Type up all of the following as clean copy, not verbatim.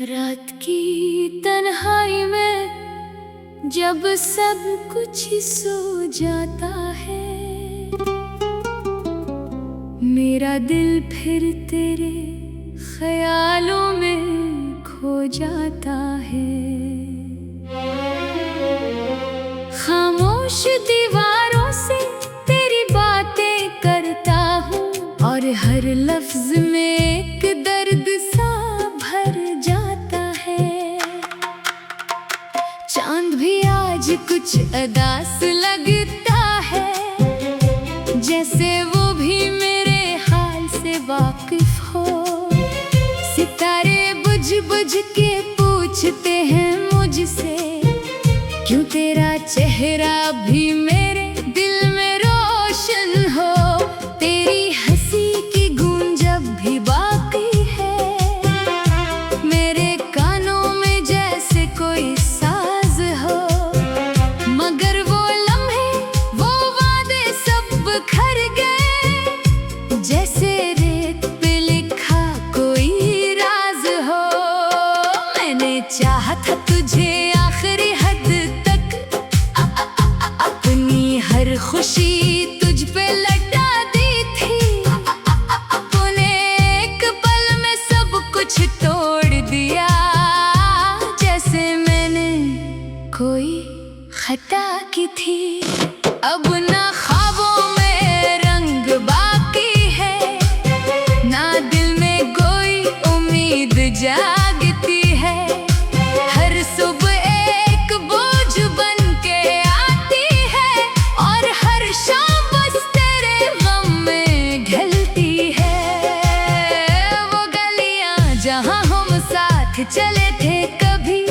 रात की तन्हाई में जब सब कुछ सो जाता है, मेरा दिल फिर तेरे ख्यालों में खो जाता है। खामोश दीवारों से तेरी बातें करता हूँ और हर लफ्ज में एक दर्द सा भर जाता है। चांद भी आज कुछ अदास लगता है, जैसे वो भी मेरे हाल से वाकिफ हो। सितारे बुझ बुझ के पूछते हैं मुझसे, क्यों तेरा चेहरा भी मेरे दिल में रोशन हो। तेरी हंसी की गूंज जब भी बाकी है, मेरे कानों में जैसे कोई साज हो। मगर वो लम्हे, वो वादे सब बिखर गए, जैसे रेत पे लिखा कोई राज हो। मैंने चाहा था तुझे आखिरी हद तक, अपनी हर खुशी तुझ पे लटा दी थी। तूने एक पल में सब कुछ तोड़ दिया, जैसे मैंने कोई खता की थी। अब ना ख्वाबों में रंग बाकी है, ना दिल में कोई उम्मीद जागती है। हर सुबह एक बोझ बन के आती है, और हर शाम बस तेरे गम में ढलती है। वो गलियां जहां हम साथ चले थे कभी,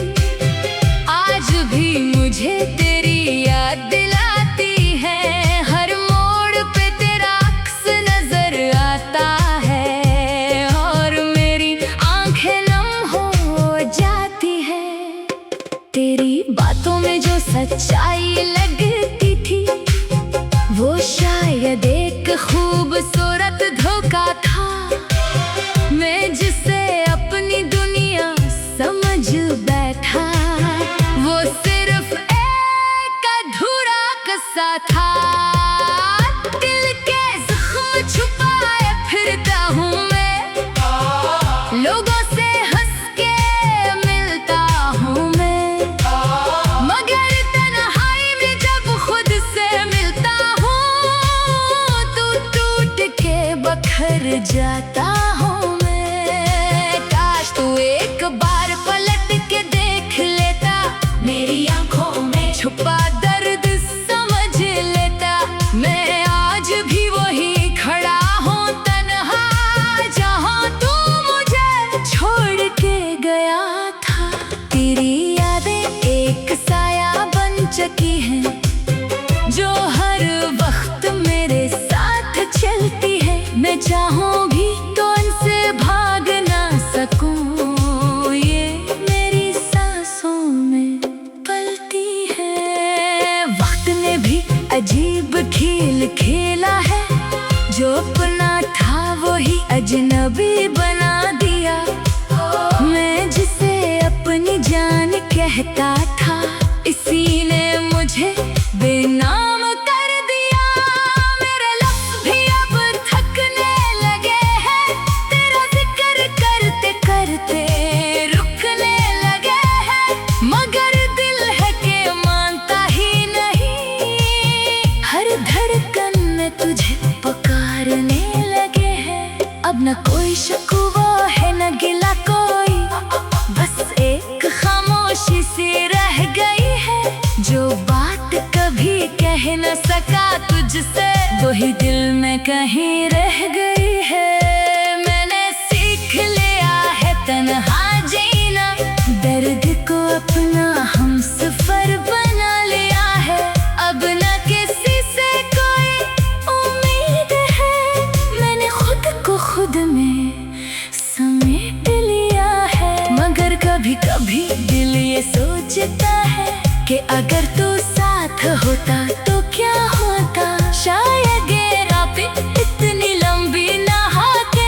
आज भी मुझे तेरी याद दिलाती है। हर मोड़ पे तेरा अक्स नजर आता है, और मेरी आंखें नम हो जाती है। तेरी बातों में जो सच्चाई लगती थी, वो शायद एक खूबसूरत धोखा था। मैं जिसे अपनी दुनिया समझ बैठा, वो सिर्फ एक अधूरा किस्सा था। दिल के जख्म छुपाए फिरता हूँ मैं, लोगों से हंस के मिलता हूँ मैं। मगर तन्हाई में जब खुद से मिलता हूँ, तो टूट के बखर जाता हूँ मैं। काश तू एक बार पलट के देख लेता, मेरी आंखों में छुपा दर्द समझ लेता। मैं आज भी वही खड़ा हूँ तन्हा, जहाँ तू मुझे छोड़ के गया था। तेरी यादें एक साया बन चुकी हैं, जो हर वक्त मेरे साथ चलती है। मैं चाहूँ भी तो उनसे भाग ना सकूँ, ये मेरी सांसों में पलती है। वक्त ने भी अजीब खेल खेला है, जो अपना था वही अजनबी बना दिया। मैं जिसे अपनी जान कहता था, इसी ने मुझे बेनाम कर दिया। मेरे लफ्ज़ भी अब थकने लगे हैं, तेरा जिक्र करते करते रुकने लगे हैं। मगर दिल है कि मानता ही नहीं, हर धड़कन में तुझे पुकारने लगे हैं। अब न कोई शिकवा है न गिला कोई, बस एक खामोशी सी रह गई है। जो बात कभी कह न सका तुझसे, वही दिल में कहीं रह गई है। मैंने सीख लिया है तन्हा जीना, दर्द को अपना हमसफर बना लिया है। अब न किसी से कोई उम्मीद है, मैंने खुद को खुद में समेट लिया है। मगर कभी कभी दिल ये सोचता है कि अगर तू साथ होता तो क्या होता। शायद ये रातें इतनी लंबी ना होती,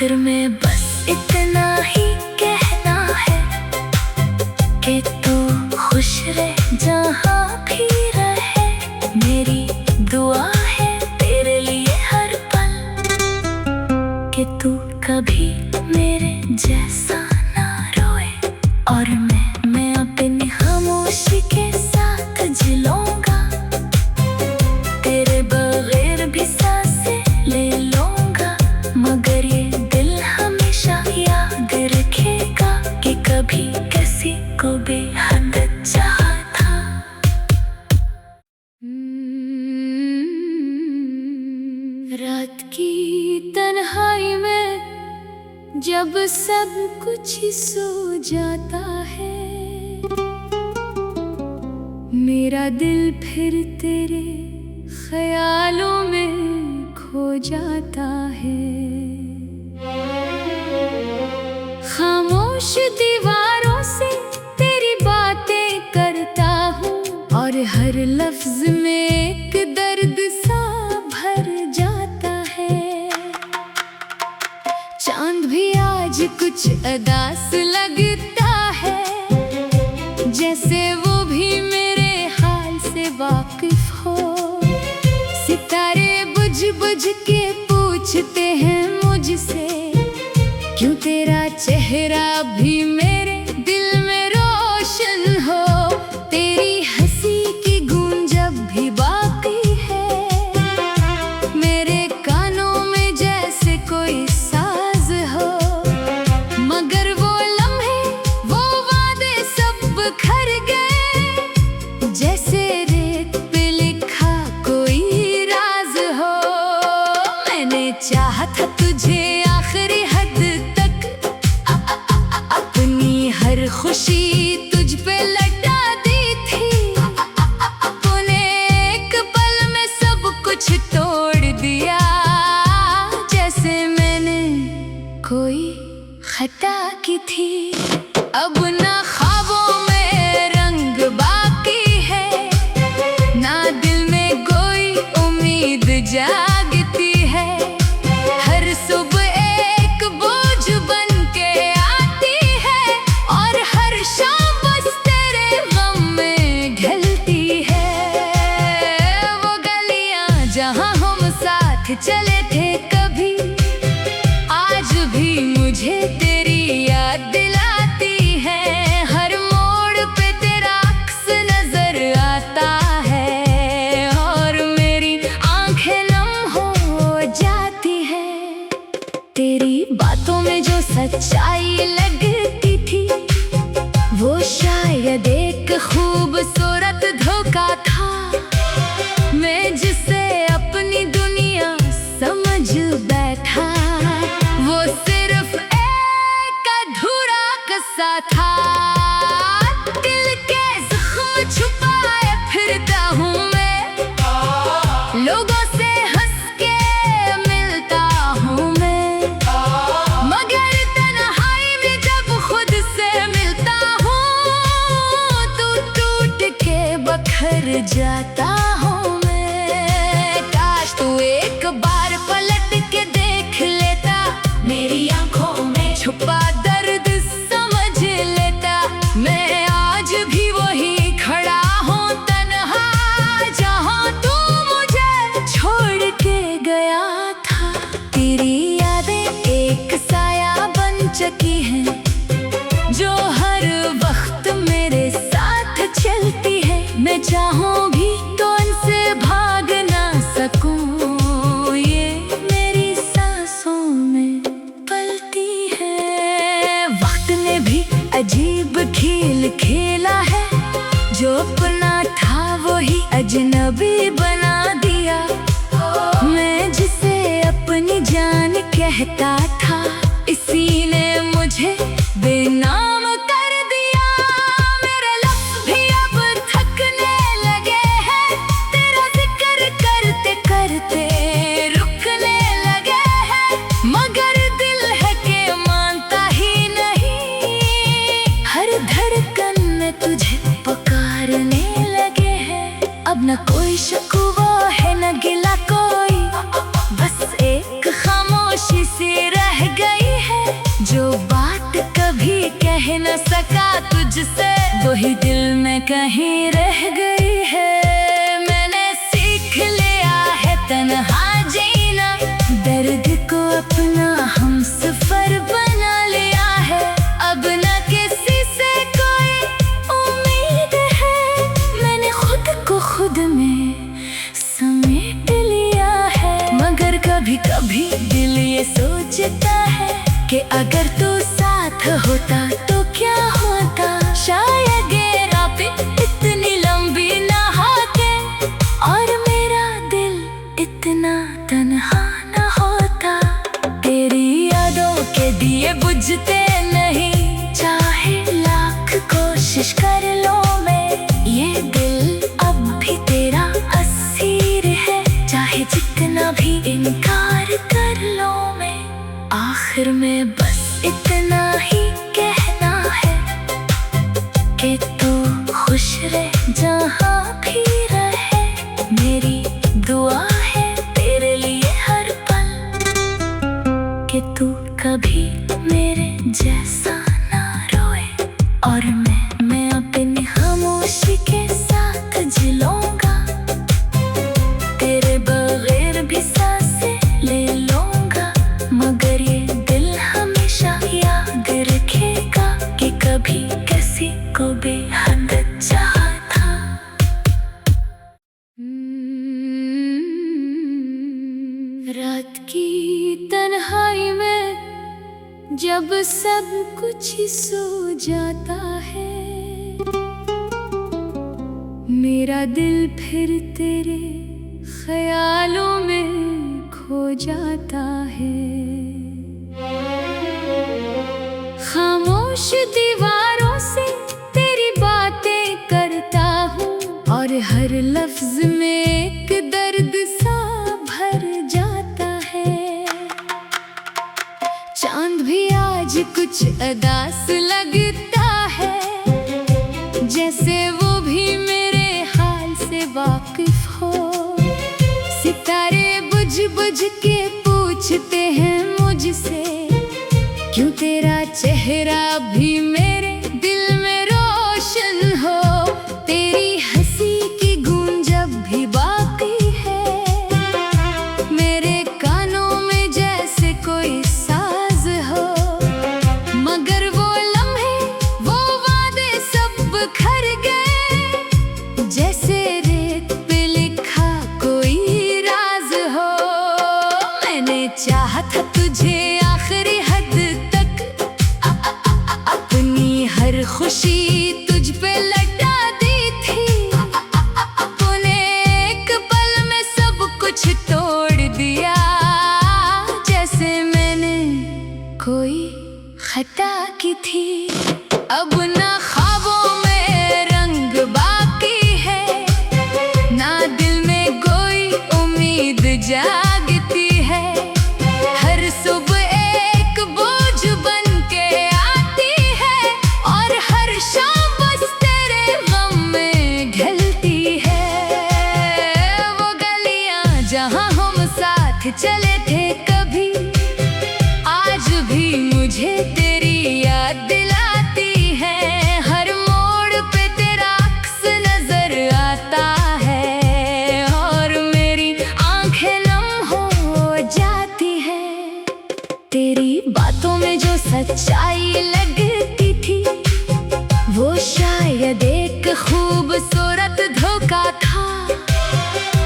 आखिर में बस इतना ही कहना है कि तू खुश रहे जहाँ भी रहे। मेरी दुआ है तेरे लिए हर पल कि तू कभी मेरे जैसा ना रोए। और मैं अपनी खामोशी के साथ जिलूंगा, तेरे बगैर भी सांसें ले लूंगा। मगर ये दिल हमेशा याद रखेगा कि कभी किसी को बेहद चाहा था। रात की तन्हाई में जब सब कुछ सो जाता है, मेरा दिल फिर तेरे ख्यालों में खो जाता है। खामोश दीवारों से तेरी बातें करता हूँ और हर लफ्ज में एक दर्द सा भर जाता है। चांद भी आज कुछ उदास लगता है, जैसे वो भी मेरे हाल से वाकिफ हो। सितारे बुझ बुझ के पूछते हैं मुझसे, क्यों तेरा चेहरा भी मेरे दिल में रोशन हो। तेरी हंसी की गूंज अब भी बाकी है, मेरे कानों में जैसे कोई साज हो। मगर वो लम्हे, वो वादे सब बिखर गए, जैसे रेत पे लिखा कोई राज हो। मैंने चाहा था तुझे आखिरी हद तक, अपनी हर खुशी तुझ पे लटा दी थी। तूने एक पल में सब कुछ तोड़ दिया, जैसे मैंने कोई खता की थी। अब ना ख्वाबों में रंग बाकी है, ना दिल में कोई उम्मीद जागती है। हर सुबह एक बोझ बन के आती है, और हर शाम बस तेरे गम में ढलती है। वो गलियां जहां हम साथ चले थे कभी, आज भी मुझे तेरी याद दिलाती है। हर मोड़ पे तेरा अक्स नजर आता है, और मेरी आंखें नम हो जाती है। तेरी बातों में जो सच्चाई लगती थी, वो शायद एक खूबसूरत धोखा था। मैं जिसे अपनी दुनिया समझ बैठा, वो सिर्फ एक अधूरा किस्सा था। दिल के जख्म छुपाए फिरता हूँ मैं, लोगों से हंस के मिलता हूँ मैं। मगर तन्हाई में जब खुद से मिलता हूँ, तो टूट के बखर जाता हूँ मैं। काश तू एक बार पलट के देख लेता, मेरी आंखों में छुपा दर्द समझ लेता। मैं आज भी वही खड़ा हूँ तन्हा, जहाँ तू मुझे छोड़ के गया था। तेरी यादें एक साया बन चुकी हैं, जो हर वक्त मेरे साथ चलती है। मैं चाहूँ भी तो उनसे भाग ना सकूँ, ये मेरी सांसों में पलती है। वक्त ने भी अजीब खेल खेला है, जो अपना था वही अजनबी बना दिया। मैं जिसे अपनी जान कहता था, इसी ने मुझे बेनाम कर दिया। मेरे लफ्ज़ भी अब थकने लगे हैं, तेरा जिक्र करते करते रुकने लगे हैं। मगर दिल है कि मानता ही नहीं, हर धड़कन में तुझे पुकारने लगे हैं। अब न कोई शिकवा है न गिला कोई, बस एक खामोशी सी रह गई। कह न सका तुझसे, दो ही दिल में कहीं रह गई है। मैंने सीख लिया है तन्हा जीना, दर्द को अपना हम सफर बना लिया है। अब न किसी से कोई उम्मीद है, मैंने खुद को खुद में समेट लिया है। मगर कभी कभी दिल ये सोचता है कि अगर तू साथ होता तो क्या होता। शायद ये रातें इतनी लंबी ना होते और मेरा दिल इतना तन्हा ना होता। तेरी यादों के दिए बुझते नहीं, चाहे लाख कोशिश कर लो मैं, ये दिल अब भी तेरा असीर है। चाहे जितना भी इनकार कर लो मैं, आखिर में बस इतना ही कहना है कि तू खुश रह जहाँ भी रहे। मेरी दुआ है तेरे लिए हर पल कि तू कभी मेरे जैसा ना रोए। और मैं अपनी खामोशी के साथ जिलूंगा, तेरे बगैर भी सांसें ले लूंगा। मगर ये दिल हमेशा याद रखेगा कि कभी किसी को बेहद चाहा था। रात की तन्हाई में जब सब कुछ सो जाता है, मेरा दिल फिर तेरे ख्यालों में खो जाता है। खामोश दीवारों से तेरी बातें करता हूँ और हर लफ्ज में एक दर्द सा भर जाता है। चांद भी आज कुछ अदास लगता है, जैसे वो भी मेरे हाल से वाकिफ हो। सितारे बुझ बुझ के पूछते हैं मुझसे, क्यों तेरा चेहरा भी मेरे दिल में रोशन हो। तेरी हंसी की गूंज अब भी बाकी है, मेरे कानों में जैसे कोई साज हो। मगर वो लम्हे वो वादे सब बिखर गए, जैसे रेत पे लिखा कोई राज हो। मैंने चाहा था तुझे आखिरी हद तक, अपनी हर खुशी तुझ पे लटा दी थी। तूने एक पल में सब कुछ तोड़ दिया, जैसे मैंने कोई खता की थी। अब ना ख्वाबों में रंग बाकी है, ना दिल में कोई उम्मीद जागती है। हर सुबह एक बोझ बन के आती है और हर शाम बस तेरे गम में ढलती है। वो गलियां जहां हम साथ चले थे कभी, आज भी मुझे तेरी याद दिलाती है। हर मोड़ पे तेरा अक्स नजर आता है और मेरी आंखें नम हो जाती है। तेरी बातों में जो सच्चाई लगती थी, वो शायद एक खूबसूरत धोखा था।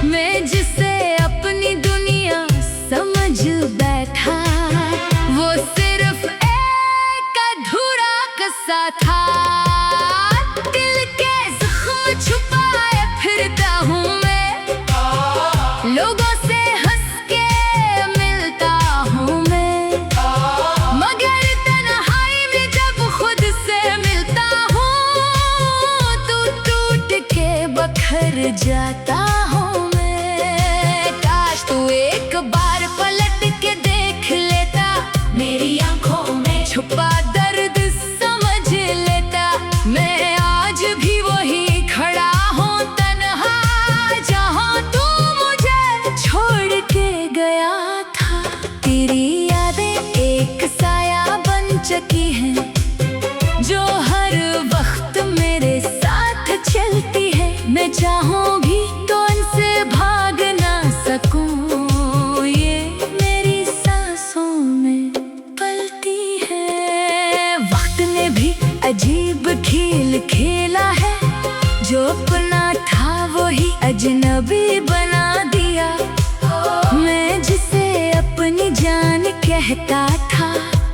मैं जिसे अपनी दुनिया समझ बैठा, वो सिर्फ एक अधूरा किस्सा था। दिल के जख्म छुपाए फिरता हूँ मैं, लोगों से हंस के मिलता हूँ मैं। मगर तन्हाई में अजनबी बना दिया। मैं जिसे अपनी जान कहता था,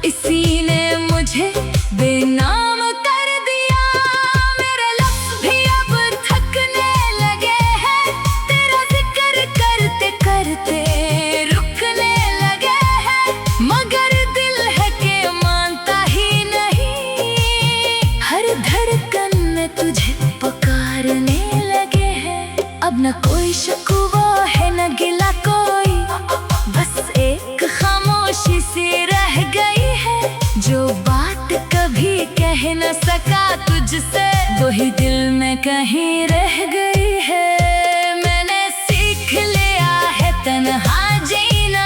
इसी ने मुझे बेनाम कर दिया। मेरे लफ्ज़ भी अब थकने लगे हैं, तेरा जिक्र करते करते रुकने लगे हैं। मगर दिल है कि मानता ही नहीं, हर धड़कन में तुझे पुकारने लगे हैं। अब न कोई शिकवा है न गिला कोई, बस एक खामोशी सी रह गई है। जो बात कभी कह न सका तुझसे, वही दिल में कहीं रह गई है। मैंने सीख लिया है तन्हा जीना,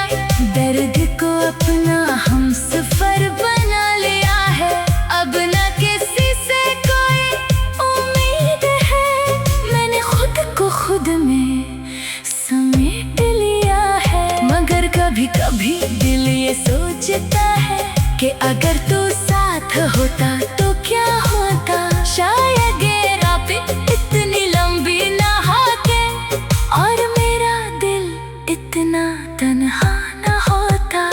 दर्द को अपना हमसफर बना लिया है। अब न किसी से कोई उम्मीद है, मैंने खुद को खुद में समेट लिया है। मगर कभी कभी दिल ये सोचता है कि अगर तू साथ होता तो क्या होता। शायद ये रातें इतनी लंबी ना होते, और मेरा दिल इतना तन्हा ना होता।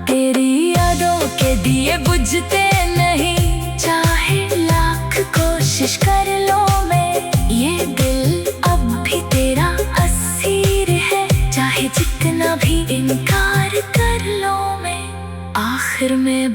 तेरी यादों के दिए बुझते नहीं, चाहे लाख कोशिश कर लो मैं। ये दिल अब भी तेरा असीर है, चाहे जितना भी इनकार कर लो मैं। आखिर में